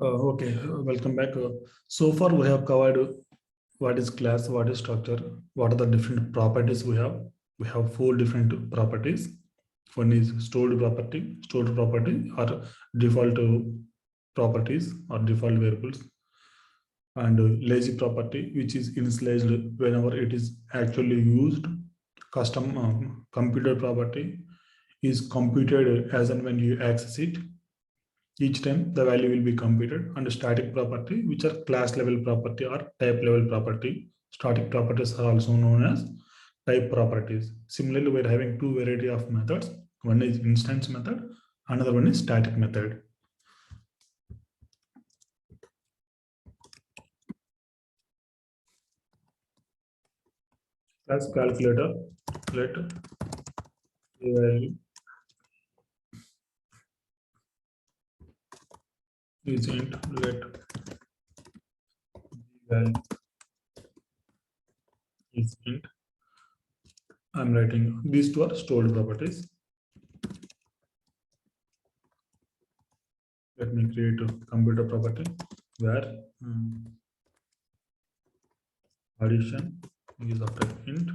Welcome back. So far, we have covered what is class, what is structure, what are the different properties we have. We have four different properties. One is stored property or default properties or default variables, and lazy property, which is initialized whenever it is actually used. Custom computer property is computed as and when you access it. Each time the value will be computed. And static property, which are class level property or type level property. Static properties are also known as type properties. Similarly, we're having two variety of methods. One is instance method, another one is static method. As calculator, let a value is int, let value is int. I'm writing these two are stored properties. Let me create a computer property where addition is after int,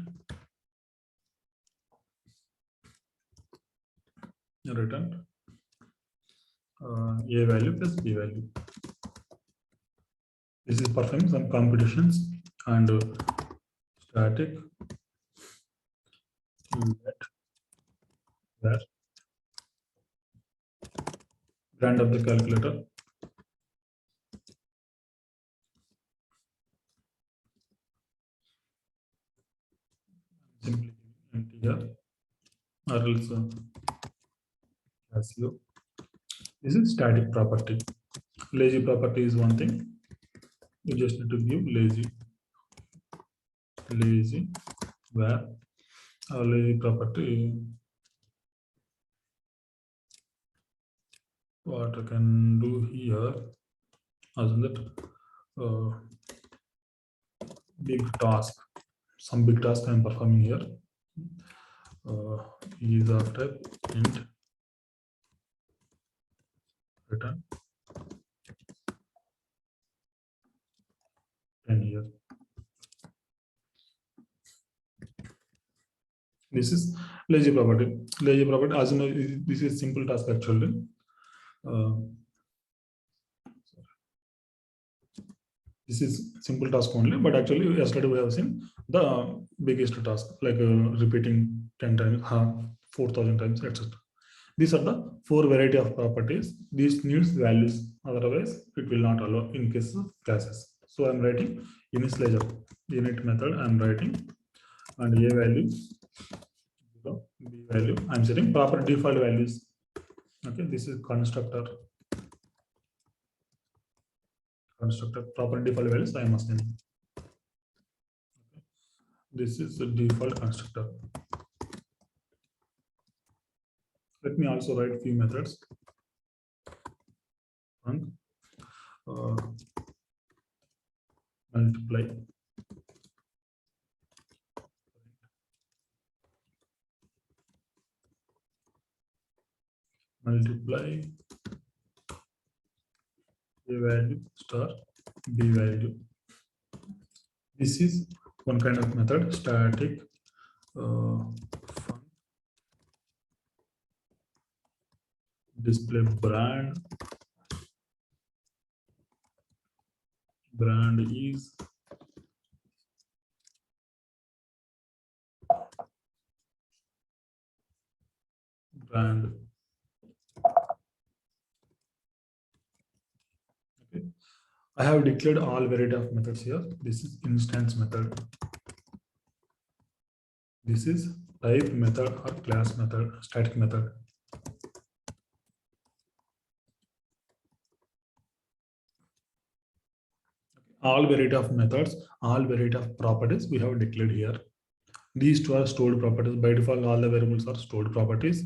return a value plus b value. This is performing some computations, and static let where brand of the calculator simply empty here or else as you. This is static property. Lazy property is one thing. You just need to give lazy where our lazy property, what I can do here as that big task, some big task I'm performing here is after int return 10 here. This is lazy property. Lazy property, as you know, this is simple task actually. This is simple task only, but actually yesterday we have seen the biggest task, like repeating 10 times, 4,000 times, etc. These are the four variety of properties. These needs values, otherwise it will not allow in case of classes. So I'm writing initializer, init method I'm writing, and a value, b value, I'm setting proper default values. Okay, this is constructor proper default values I am assigning. Okay. This is the default constructor. Let me also write few methods. And multiply a value star b value. This is one kind of method, static display brand is brand. Okay, I have declared all variety of methods here. This is instance method. This is type method or class method, static method. All variety of methods, all variety of properties we have declared here. These two are stored properties. By default, all the variables are stored properties.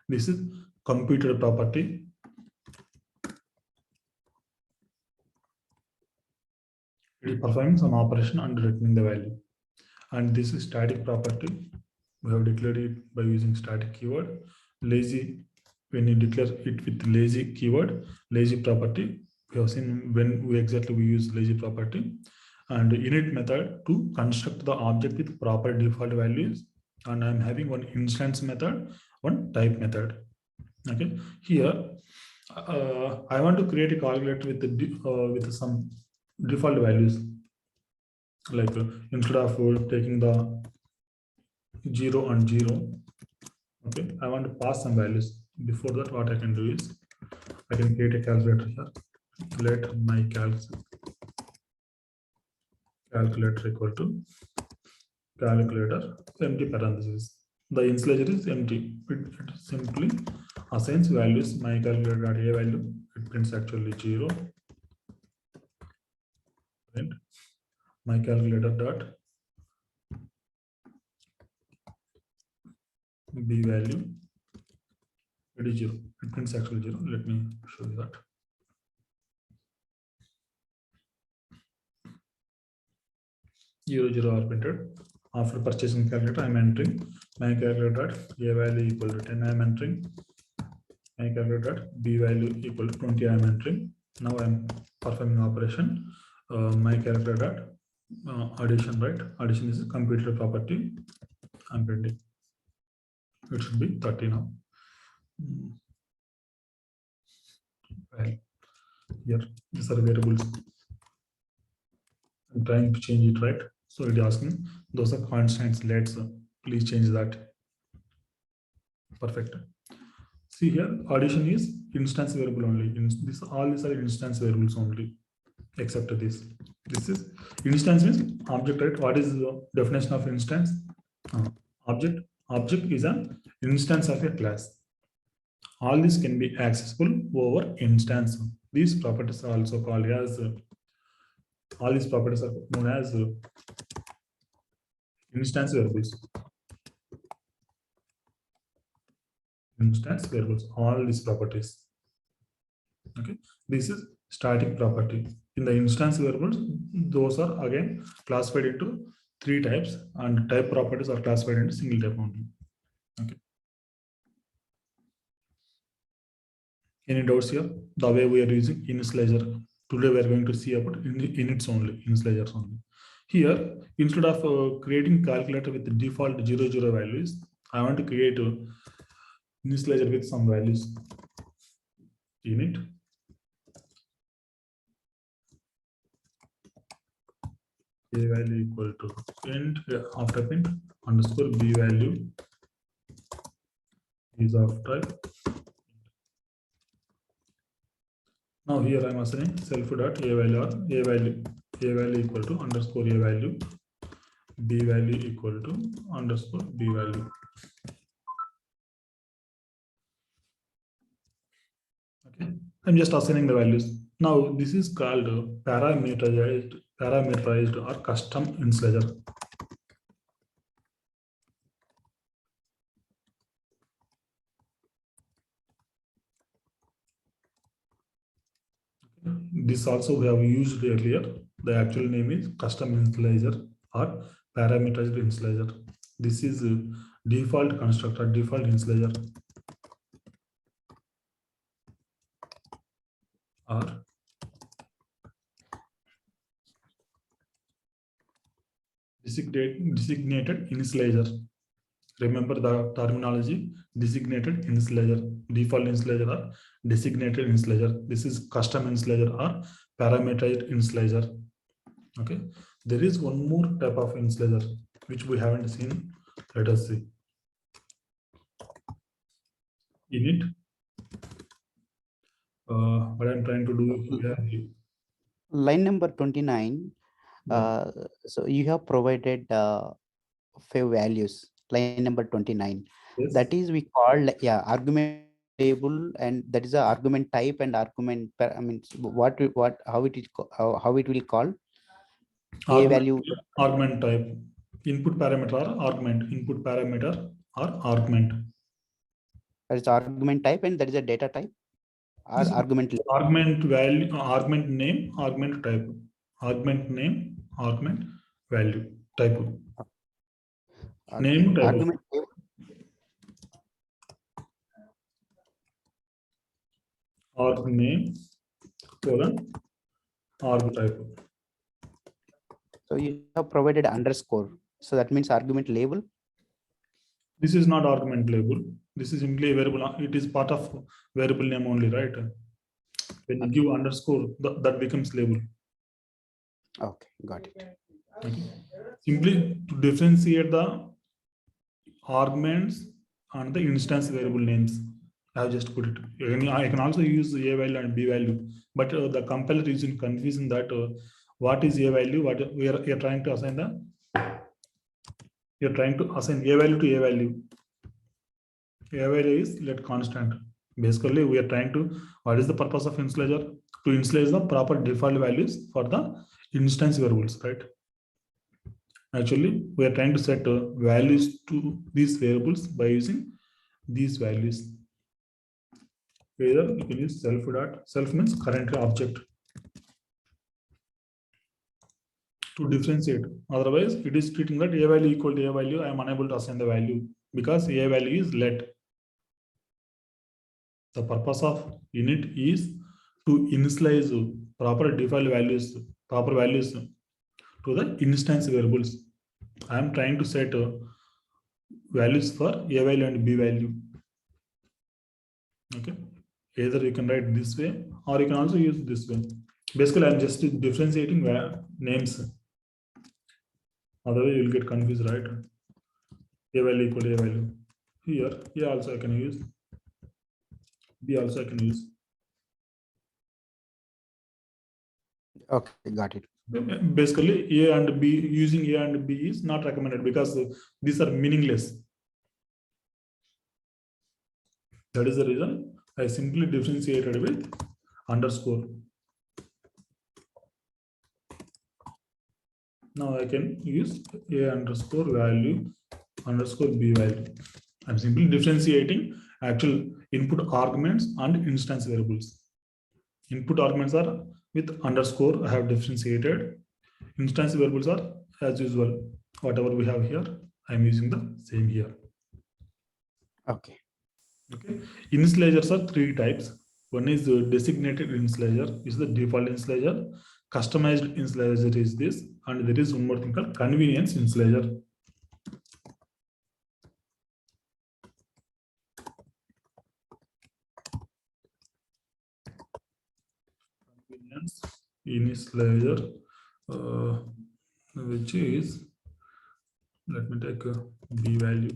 This is computed property. It is performing some operation and returning the value. And this is static property. We have declared it by using static keyword. Lazy, when you declare it with lazy keyword, lazy property, We have seen when we exactly we use lazy property, and init method to construct the object with proper default values. And I'm having one instance method, one type method. Okay, here I want to create a calculator with with some default values, like instead of taking the 0 and 0. Okay, I want to pass some values. Before that, what I can do is I can create a calculator here. Let my calculator equal to calculator empty parenthesis. The initializer is empty. It simply assigns values. My calculator dot a value, it prints actually 0. And my calculator dot b value, it is 0. It prints actually 0. Let me show you that. Zero are printed. After purchasing calculator, I'm entering my calculator dot a value equal to 10. I'm entering my calculator dot b value equal to 20. I'm entering. Now I'm performing operation. My calculator dot addition, right? Addition is a computer property. I'm printing. It should be 30 now. Well, here these are variables. I'm trying to change it, right? So it is asking those are constants. Let's please change that. Perfect. See here, addition is instance variable only. This all these are instance variables only, except this. This is instance means object, right? What is the definition of instance? Object. Object is an instance of a class. All this can be accessible over instance. These properties are also called as all these properties are known as instance variables. Instance variables, all these properties. Okay, this is static property. In the instance variables, those are again classified into 3 types, and type properties are classified into single type only. Okay. Any doubts here? The way we are using initializer. Today we are going to see about inits only, initializers only. Here, instead of creating calculator with the default 0 values, I want to create a initializer with some values. Init a value equal to int, after int underscore b value is of type. Now here I am assigning self dot a value, or a value equal to underscore a value, b value equal to underscore b value. Okay, I'm just assigning the values. Now this is called parameterized or custom initializer. This also we have used earlier. The actual name is custom initializer or parameterized initializer. This is default constructor, default initializer, or designated initializer. Remember the terminology: designated initializer, default initializer, or designated initializer. This is custom initializer or parameterized initializer. Okay, there is one more type of initializer which we haven't seen. Let us see. Init. What I'm trying to do here. Line number 29. So you have provided 5 values. Line number 29. Yes. That is we call argument table, and that is a argument type and argument. I mean, how it is how it will call a value. Argument type. Input parameter or argument. Input parameter or argument. That is argument type, and that is a data type. Or argument level. Argument value, argument name, argument type. Argument name, argument value type. Okay. Name type. Argument Arg name, colon arg type. So you have provided underscore. So that means argument label. This is not argument label. This is simply a variable. It is part of variable name only, right? When you give underscore, that becomes label. Okay, got it. Okay. Simply to differentiate the arguments and the instance variable names, I have just put it. I can also use a value and b value, but the compiler is in confusion that what is a value, what we are trying to assign the. You're trying to assign a value to a value. A value is let constant. Basically, we are trying to, what is the purpose of initializer? To initialize the proper default values for the instance variables, right? Actually, we are trying to set values to these variables by using these values. Either you can use self dot, self means current object, to differentiate. Otherwise, it is treating that a value equal to a value. I am unable to assign the value because a value is let. The purpose of init is to initialize proper default values, proper values to the instance variables. I am trying to set values for a value and b value. Okay. Either you can write this way or you can also use this way. Basically, I'm just differentiating names. Otherwise, you will get confused, right? A value equal to a value. Here, A also I can use. B also I can use. Okay, got it. Basically, A and B, using A and B is not recommended because these are meaningless. That is the reason I simply differentiated with underscore. Now I can use A underscore value underscore B value. I'm simply differentiating actual input arguments and instance variables. Input arguments are with underscore, I have differentiated. Instance variables are as usual. Whatever we have here, I'm using the same here. Okay. Okay. Initializers are three types. One is the designated initializer, is the default initializer. Customized initializer is this, and there is one more thing called convenience initializer. Convenience initializer, which is, let me take a b value.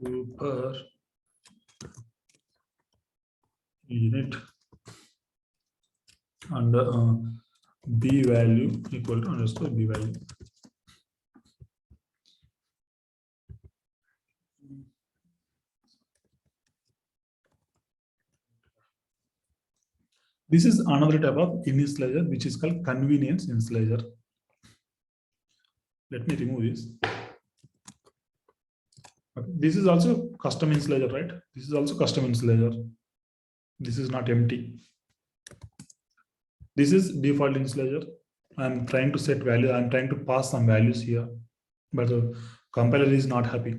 Super unit and b value equal to underscore b value. This is another type of initializer which is called convenience initializer. Let me remove this. Okay. This is also custom initializer, right? This is also custom initializer. This is not empty. This is default initializer. I'm trying to set value. I'm trying to pass some values here, but the compiler is not happy.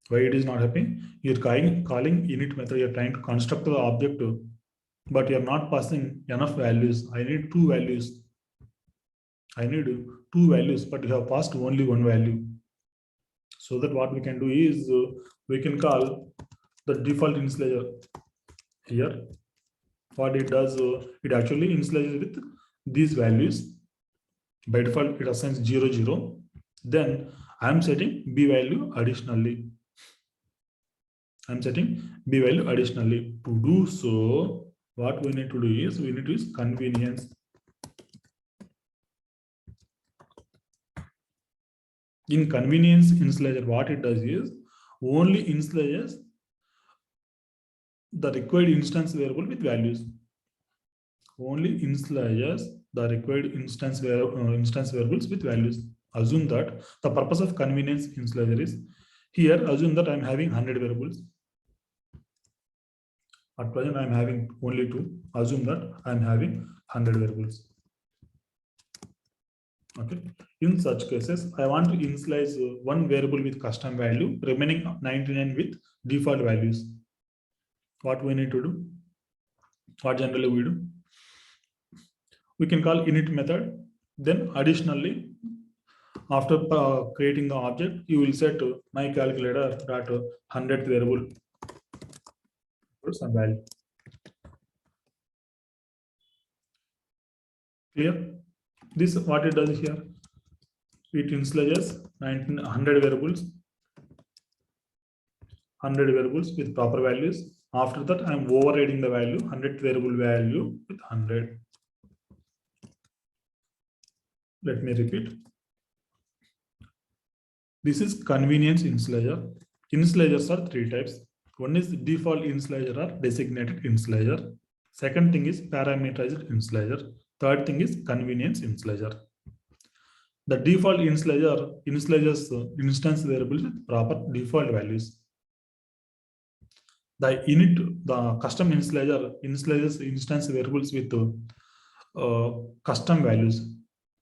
Why it is not happy? You're calling init method. You're trying to construct the object, but you're not passing enough values. I need two values. I need two values, but you have passed only one value. So that what we can do is we can call the default initializer here. What it does, it actually initializes with these values. By default, it assigns 0, 0. Then I'm setting b value additionally. I'm setting b value additionally. To do so, what we need to do is we need to use convenience. In convenience initializer, what it does is only initializes the required instance variable with values. Only initializes the required instance variables with values. Assume that the purpose of convenience initializer is here. Assume that I'm having 100 variables. At present, I'm having only 2. Assume that I'm having 100 variables. Okay. In such cases, I want to initialize one variable with custom value, remaining 99 with default values. What we need to do? What generally we do? We can call init method. Then additionally, after creating the object, you will set my calculator dot 100th variable for some value. Clear? This what it does here. It initializes 100 variables, 100 variables with proper values. After that, I am overriding the value 100th variable value with 100. Let me repeat. This is convenience initializer. Initializers are three types. One is default initializer or designated initializer. Second thing is parameterized initializer. Third thing is convenience initializer. The default initializer initializes instance variables with proper default values. The custom initializer initializes instance variables with custom values.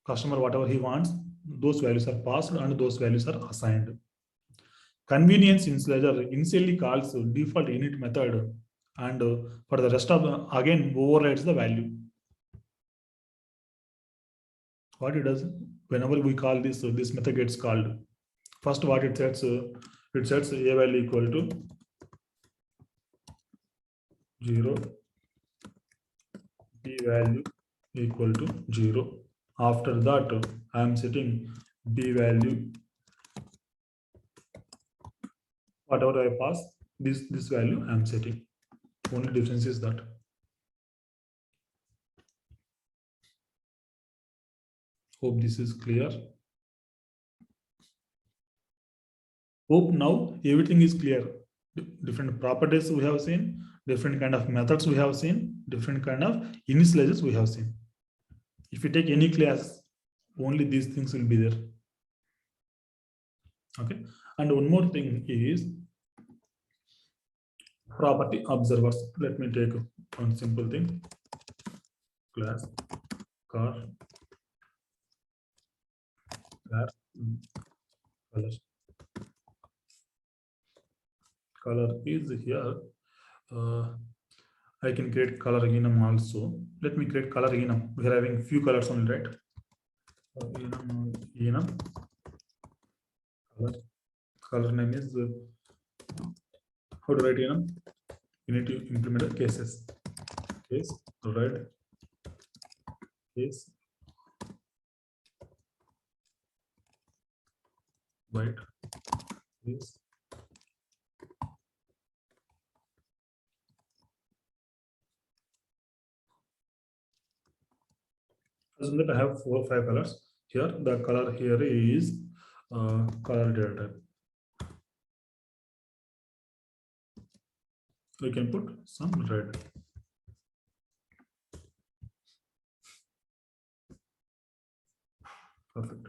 Customer, whatever he wants, those values are passed and those values are assigned. Convenience initializer initially calls default init method and for the rest of again overrides the value. What it does, whenever we call this, this method gets called. First, what it sets a value equal to 0, b value equal to 0. After that, I am setting b value, whatever I pass, this value I am setting. Only difference is that. Hope this is clear. Hope now everything is clear. Different properties we have seen, different kind of methods we have seen, different kind of initializers we have seen. If you take any class, only these things will be there. Okay. And one more thing is property observers. Let me take one simple thing. Class car color is here. I can create color enum also. Let me create color enum. We are having few colors only, right? Enum color name is how to write enum. You need to implement the cases. Case red, case white, case assume that I have 4 or 5 colors. Here the color here is color data type. We can put some red. Perfect.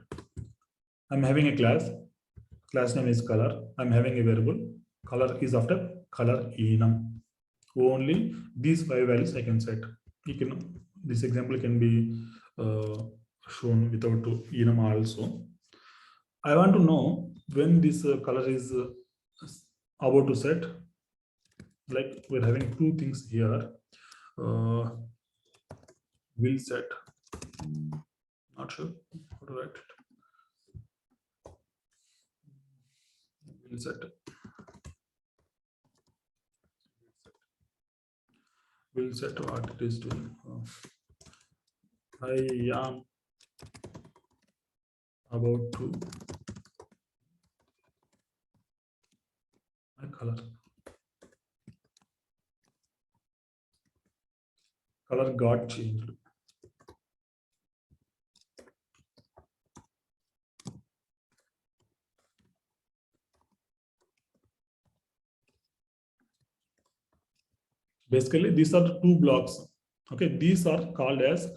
I'm having a class name is color. I'm having a variable, color is after color enum. Only these 5 values I can set. You can, this example can be shown without enum also. I want to know when this color is about to set. Like we're having two things here. Will set. Not sure how to write it. Will set. Will set what it is doing. I am about to my color. Color got changed. Basically, these are the two blocks. Okay, these are called as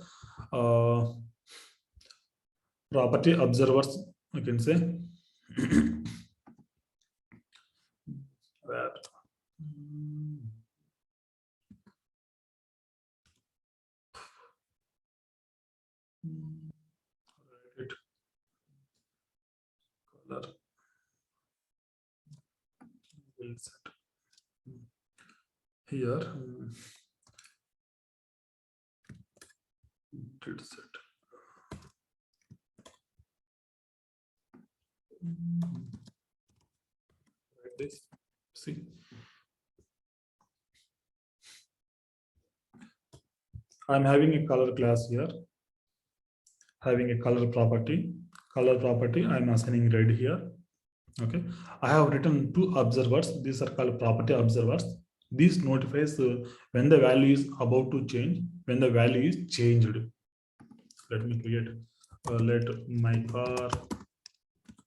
property observers. You can say where it color will set here did set like this. See, I'm having a color class here, having a color property. Color property, I'm assigning red here. Okay, I have written two observers. These are called property observers. This notifies when the value is about to change, when the value is changed. Let me create. Let my car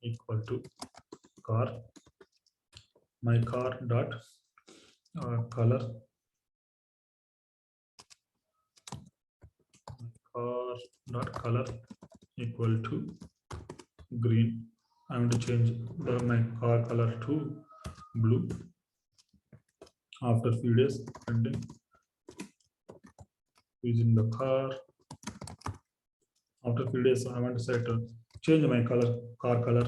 equal to car. My car dot color. Car dot color equal to green. I'm going to change my car color to blue. After few days, printing using the car. After few days, I want to set change my color, car color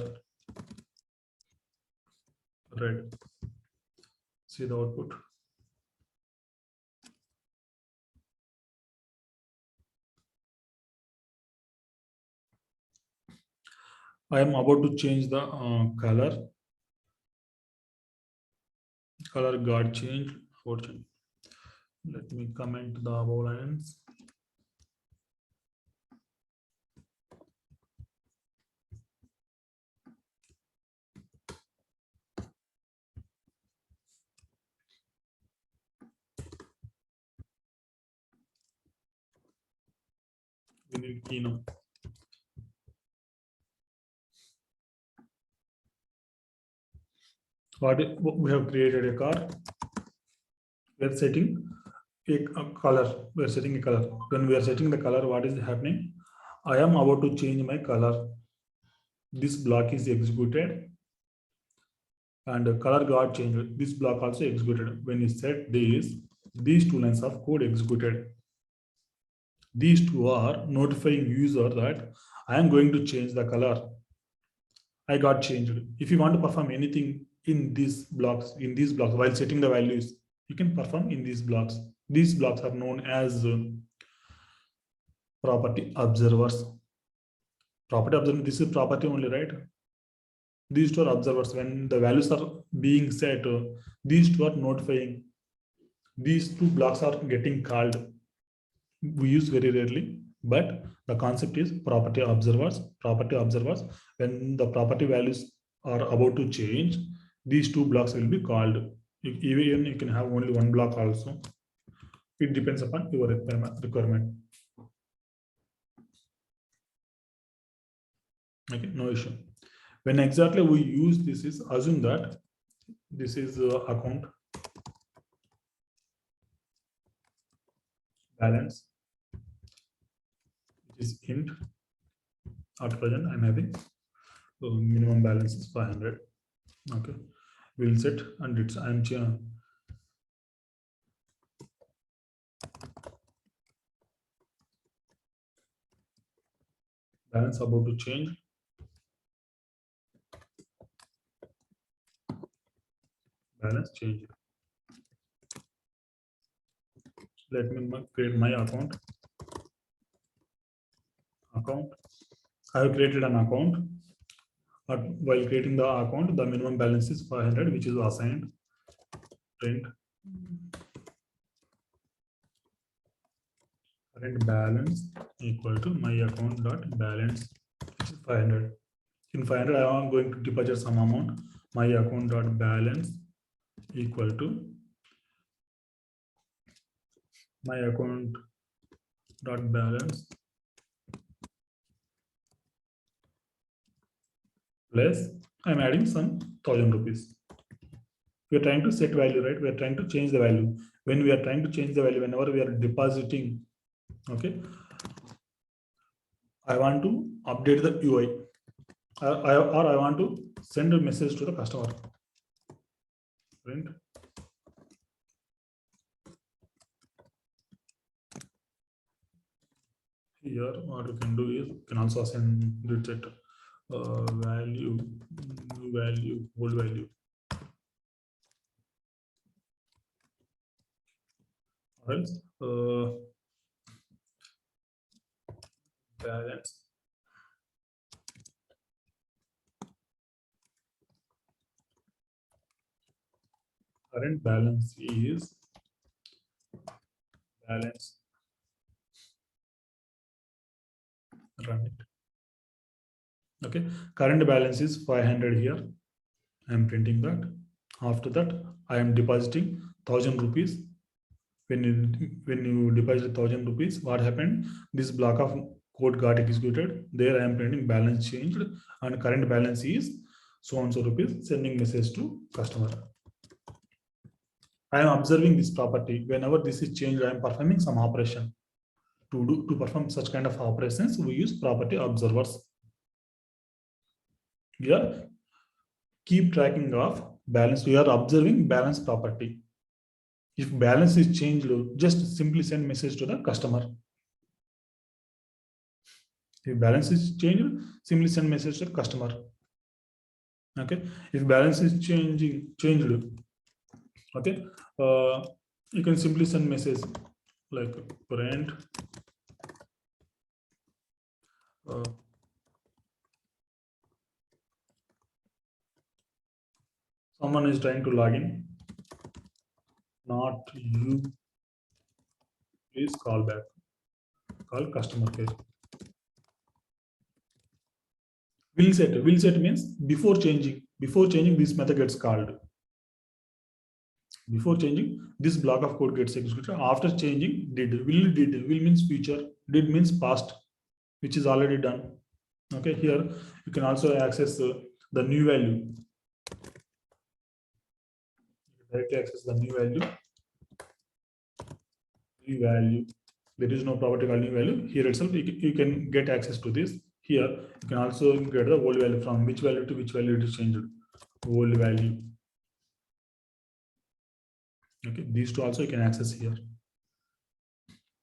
red. See the output. I am about to change the color. Color got changed. Let me comment the above lines. We need key now. What we have created a car. We are setting a color. We are setting a color. When we are setting the color, what is happening? I am about to change my color. This block is executed and the color got changed. This block also executed. When you set this, these two lines of code executed. These two are notifying user that I am going to change the color. I got changed. If you want to perform anything in these blocks, while setting the values, you can perform in these blocks. These blocks are known as property observers. Property observer, this is property only, right? These two are observers. When the values are being set, these two are notifying. These two blocks are getting called. We use very rarely, but the concept is property observers. Property observers, when the property values are about to change, these two blocks will be called. Even you can have only one block also. It depends upon your requirement. Okay, no issue. When exactly we use this is, assume that this is account balance, which is int. At present, I'm having minimum balance is 500. Okay, we'll set and it's balance about to change. Balance change. Let me create my account. I have created an account. But while creating the account, the minimum balance is 500, which is assigned. Print current balance equal to my account dot balance, which is 500. In 500, I am going to deposit some amount. My account dot balance equal to my account dot balance plus I'm adding some 1000 rupees. We are trying to set value, right? We are trying to change the value. When we are trying to change the value, whenever we are depositing, okay, I want to update the UI, or I want to send a message to the customer. Print here. What you can do is you can also send reset value new value, old value. Or else balance. Current balance is balance. Run it. Okay, current balance is 500 here. I am printing that. After that, I am depositing 1000 rupees. When you deposit 1000 rupees, what happened? This block of code got executed. There I am printing balance changed and current balance is so and so rupees, sending message to customer. I am observing this property. Whenever this is changed, I am performing some operation. To perform such kind of operations, we use property observers. Here, keep tracking of balance. We are observing balance property. If balance is changed, just simply send message to the customer. If balance is changed, simply send message to the customer. Okay. If balance is changed, okay, you can simply send message like print. Someone is trying to log in. Not you. Please call back. Call customer care. Will set. Will set means before changing. Before changing, this method gets called. Before changing, this block of code gets executed. After changing, did. Will did. Will means future. Did means past, which is already done. Okay. Here you can also access the new value. Directly access the new value. New value. There is no property called new value. Here itself, you can get access to this. Here, you can also get the old value from which value to which value it is changed. Old value. Okay, these two also you can access here.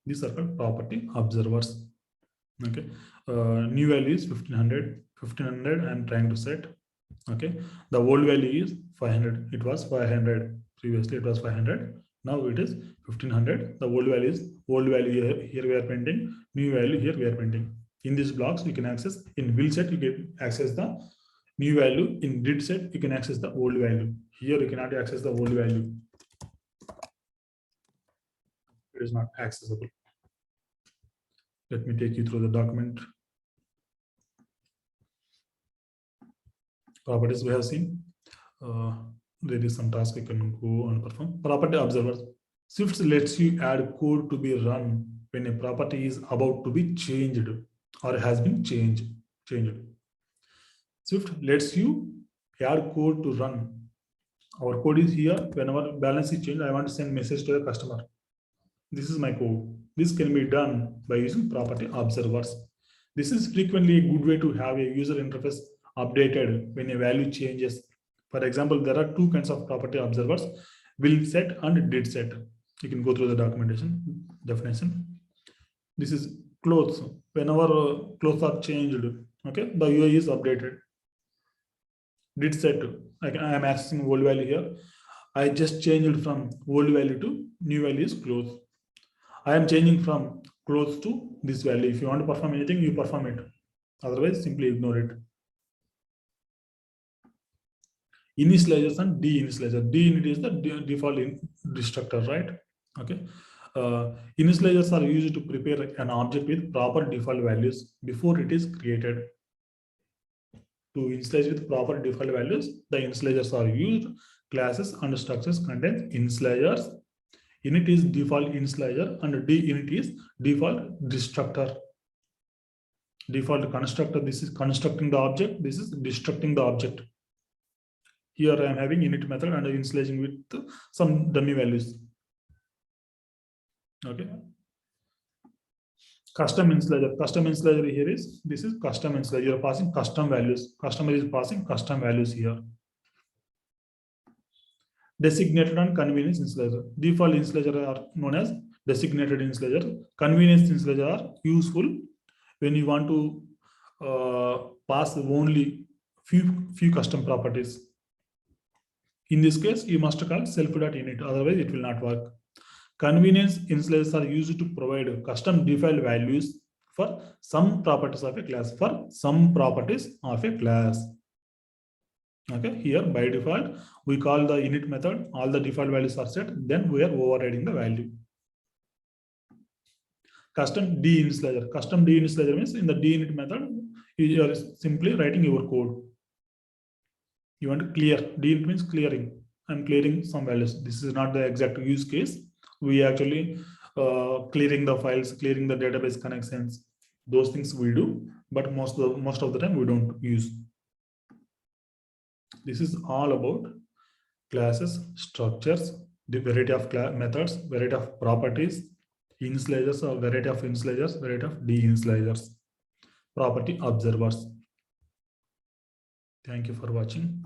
These are called property observers. Okay, new value is 1500. 1500 I am trying to set. Okay, the old value is 500. It was 500. Previously, it was 500. Now it is 1500. The old value is old value here we are printing. New value here we are printing. In these blocks, you can access in will set, you can access the new value. In did set, you can access the old value. Here you cannot access the old value. It is not accessible. Let me take you through the document. Properties we have seen. There is some task we can go and perform. Property observers. Swift lets you add code to be run when a property is about to be changed or has been changed. Swift lets you add code to run. Our code is here. Whenever balance is changed, I want to send message to the customer. This is my code. This can be done by using property observers. This is frequently a good way to have a user interface updated when a value changes. For example, there are two kinds of property observers, will set and did set. You can go through the documentation definition. This is clothes. Whenever clothes are changed, okay, the UI is updated. Did set. I am accessing old value here. I just changed from old value to new value is clothes. I am changing from clothes to this value. If you want to perform anything, you perform it. Otherwise, simply ignore it. Initializers and deinitializer. Deinit is the default destructor, right? Okay. Initializers are used to prepare an object with proper default values before it is created. To initialize with proper default values, the initializers are used. Classes and structures contain initializers. Init is default initializer and deinit is default destructor. Default constructor, this is constructing the object, this is destructing the object. Here I am having init method and initializing with some dummy values. Okay. Custom initializer here is, this is custom initializer. You are passing custom values. Customer is passing custom values here. Designated and convenience initializer. Default initializer are known as designated initializer. Convenience initializer are useful when you want to pass only few custom properties. In this case, you must call self.init, otherwise it will not work. Convenience initializers are used to provide custom default values for some properties of a class. Okay, here by default, we call the init method, all the default values are set, then we are overriding the value. Custom deinitializer. Custom deinitializer means in the deinit method, you are simply writing your code. You want to clear. Deinit means clearing. I'm clearing some values. This is not the exact use case. We actually clearing the files, clearing the database connections. Those things we do, but most of the time we don't use. This is all about classes, structures, the variety of methods, variety of properties, initializers or variety of initializers, variety of deinitializers, property observers. Thank you for watching.